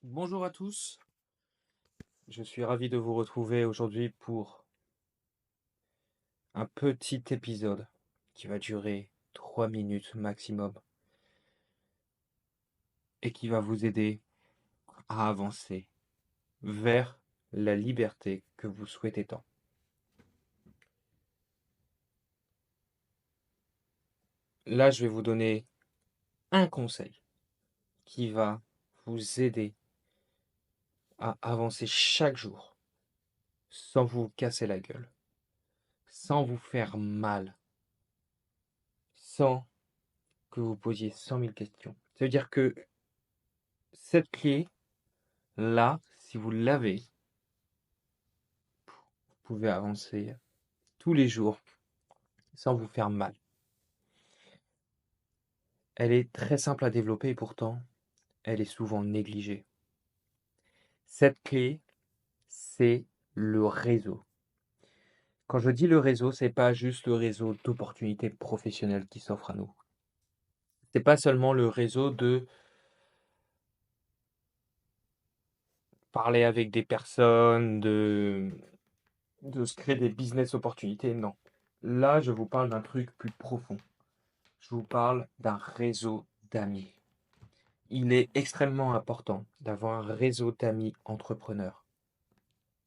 Bonjour à tous, je suis ravi de vous retrouver aujourd'hui pour un petit épisode qui va durer 3 minutes maximum et qui va vous aider à avancer vers la liberté que vous souhaitez tant. Là, je vais vous donner un conseil qui va vous aider à avancer chaque jour sans vous casser la gueule, sans vous faire mal, sans que vous posiez 100 000 questions. Ça veut dire que cette clé, là, si vous l'avez, vous pouvez avancer tous les jours sans vous faire mal. Elle est très simple à développer et pourtant, elle est souvent négligée. Cette clé, c'est le réseau. Quand je dis le réseau, c'est pas juste le réseau d'opportunités professionnelles qui s'offre à nous. C'est pas seulement le réseau de parler avec des personnes, de se créer des business opportunités, non. Là, je vous parle d'un truc plus profond. Je vous parle d'un réseau d'amis. Il est extrêmement important d'avoir un réseau d'amis entrepreneurs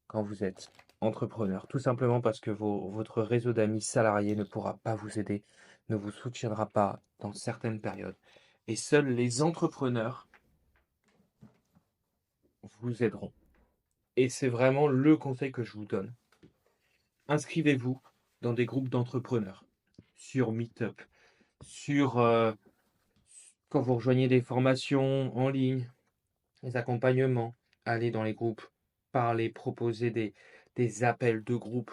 quand vous êtes entrepreneur. Tout simplement parce que votre réseau d'amis salariés ne pourra pas vous aider, ne vous soutiendra pas dans certaines périodes. Et seuls les entrepreneurs vous aideront. Et c'est vraiment le conseil que je vous donne. Inscrivez-vous dans des groupes d'entrepreneurs, sur Meetup, sur quand vous rejoignez des formations en ligne, des accompagnements, allez dans les groupes, parlez, proposez des appels de groupe,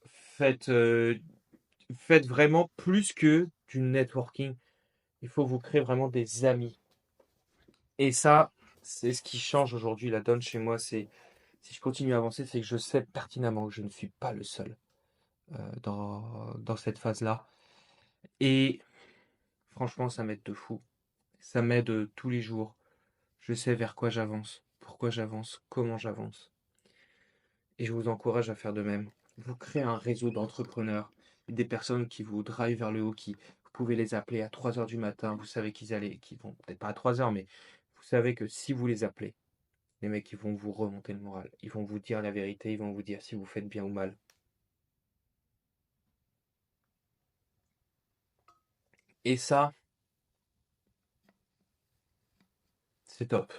faites, faites vraiment plus que du networking. Il faut vous créer vraiment des amis. Et ça, c'est ce qui change aujourd'hui la donne chez moi. C'est si je continue à avancer, c'est que je sais pertinemment que je ne suis pas le seul dans cette phase-là. Et franchement, ça m'aide de fou. Ça m'aide tous les jours. Je sais vers quoi j'avance, pourquoi j'avance, comment j'avance. Et je vous encourage à faire de même. Vous créez un réseau d'entrepreneurs, des personnes qui vous drivent vers le haut, qui vous pouvez les appeler à 3 heures du matin, vous savez qu'ils vont, peut-être pas à 3 heures, mais vous savez que si vous les appelez, les mecs, ils vont vous remonter le moral, ils vont vous dire la vérité, ils vont vous dire si vous faites bien ou mal. Et ça, c'est top.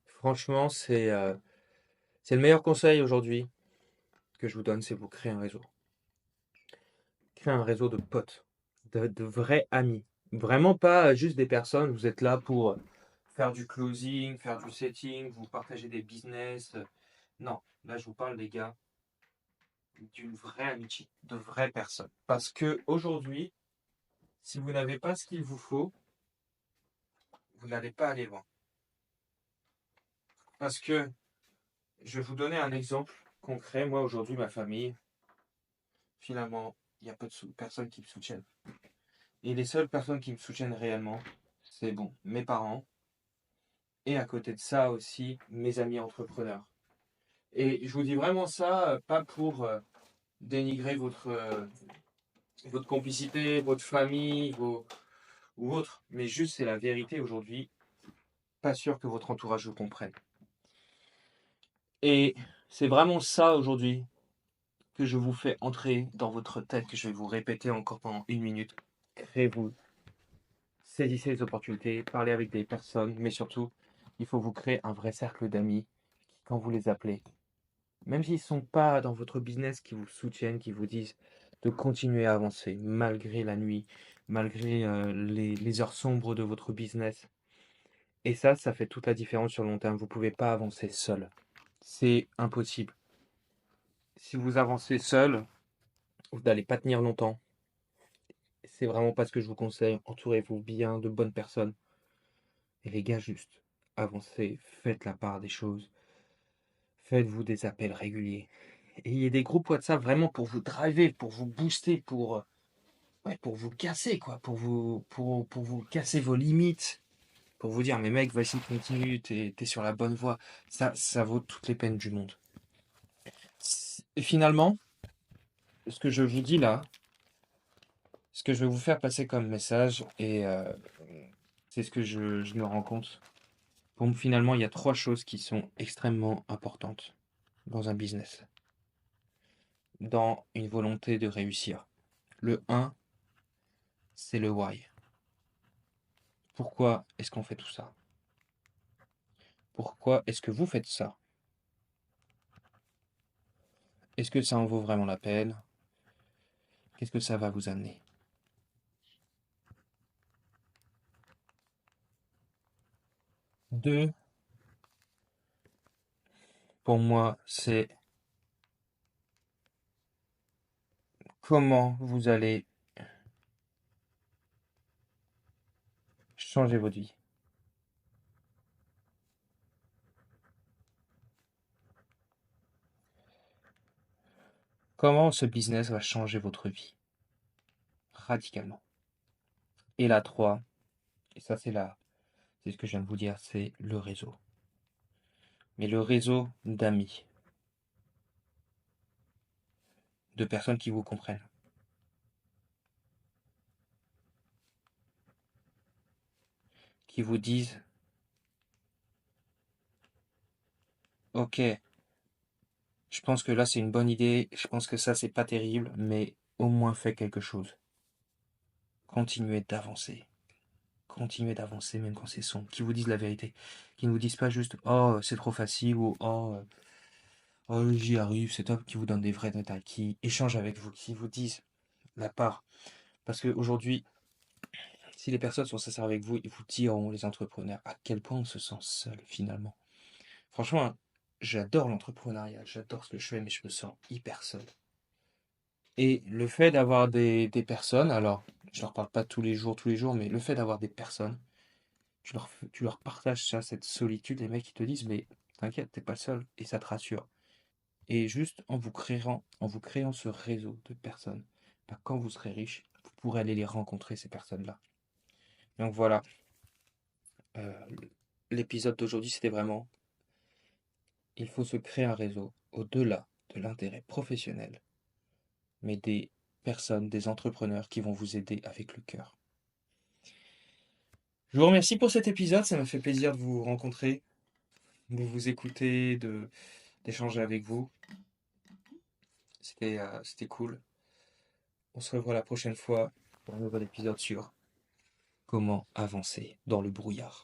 Franchement, c'est le meilleur conseil aujourd'hui que je vous donne, c'est vous créer un réseau. Créer un réseau de potes, de vrais amis. Vraiment pas juste des personnes, vous êtes là pour faire du closing, faire du setting, vous partagez des business. Non, là je vous parle des gars d'une vraie amitié, de vraies personnes. Parce que aujourd'hui, si vous n'avez pas ce qu'il vous faut, vous n'allez pas aller loin. Parce que je vais vous donner un exemple concret. Moi aujourd'hui, ma famille, finalement, il y a peu de personnes qui me soutiennent. Et les seules personnes qui me soutiennent réellement, c'est bon, mes parents, et à côté de ça aussi, mes amis entrepreneurs. Et je vous dis vraiment ça, pas pour dénigrer votre complicité, votre famille, ou autre, mais juste c'est la vérité aujourd'hui. Pas sûr que votre entourage vous comprenne. Et c'est vraiment ça aujourd'hui que je vous fais entrer dans votre tête, que je vais vous répéter encore pendant 1 minute. Créez-vous, saisissez les opportunités, parlez avec des personnes, mais surtout, il faut vous créer un vrai cercle d'amis qui, quand vous les appelez, même s'ils ne sont pas dans votre business, qui vous soutiennent, qui vous disent de continuer à avancer malgré la nuit, malgré les heures sombres de votre business. Et ça fait toute la différence sur le long terme. Vous ne pouvez pas avancer seul. C'est impossible. Si vous avancez seul, vous n'allez pas tenir longtemps. C'est vraiment pas ce que je vous conseille. Entourez-vous bien de bonnes personnes. Et les gars, juste avancez, faites la part des choses. Faites-vous des appels réguliers. Et il y a des groupes WhatsApp vraiment pour vous driver, pour vous booster, ouais, pour vous casser, quoi, pour vous casser vos limites. pour vous dire, mais mec, vas-y, continue, t'es sur la bonne voie. Ça vaut toutes les peines du monde. Et finalement, ce que je vous dis là, ce que je vais vous faire passer comme message, et c'est ce que je me rends compte. Finalement, il y a trois choses qui sont extrêmement importantes dans un business, dans une volonté de réussir. Le un, c'est le why. Pourquoi est-ce qu'on fait tout ça? Pourquoi est-ce que vous faites ça? Est-ce que ça en vaut vraiment la peine? Qu'est-ce que ça va vous amener? Deux, pour moi, c'est comment vous allez changer votre vie. Comment ce business va changer votre vie radicalement. Et la 3, et ça c'est ce que je viens de vous dire, c'est le réseau. Mais le réseau d'amis, de personnes qui vous comprennent, qui vous disent, ok, je pense que là c'est une bonne idée, je pense que ça c'est pas terrible, mais au moins fais quelque chose. Continuez d'avancer. Continuez d'avancer même quand c'est sombre. Qui vous disent la vérité. Qui ne vous disent pas juste oh c'est trop facile ou oh j'y arrive, c'est top. Qui vous donnent des vrais détails. Qui échangent avec vous. Qui vous disent la part. Parce qu'aujourd'hui, si les personnes sont sincères avec vous, ils vous diront, les entrepreneurs, à quel point on se sent seul finalement. Franchement, j'adore l'entrepreneuriat. J'adore ce que je fais, mais je me sens hyper seul. Et le fait d'avoir des personnes, alors je leur parle pas tous les jours, mais le fait d'avoir des personnes, tu leur partages ça, cette solitude, les mecs ils te disent mais t'inquiète, t'es pas seul et ça te rassure. Et juste en vous créant ce réseau de personnes, bah, quand vous serez riche, vous pourrez aller les rencontrer ces personnes-là. Donc voilà, euh, l'épisode d'aujourd'hui c'était vraiment il faut se créer un réseau au-delà de l'intérêt professionnel, mais des personnes, des entrepreneurs qui vont vous aider avec le cœur. Je vous remercie pour cet épisode, ça m'a fait plaisir de vous rencontrer, de vous écouter, d'échanger avec vous. C'était cool. On se revoit la prochaine fois pour un nouvel épisode sur comment avancer dans le brouillard.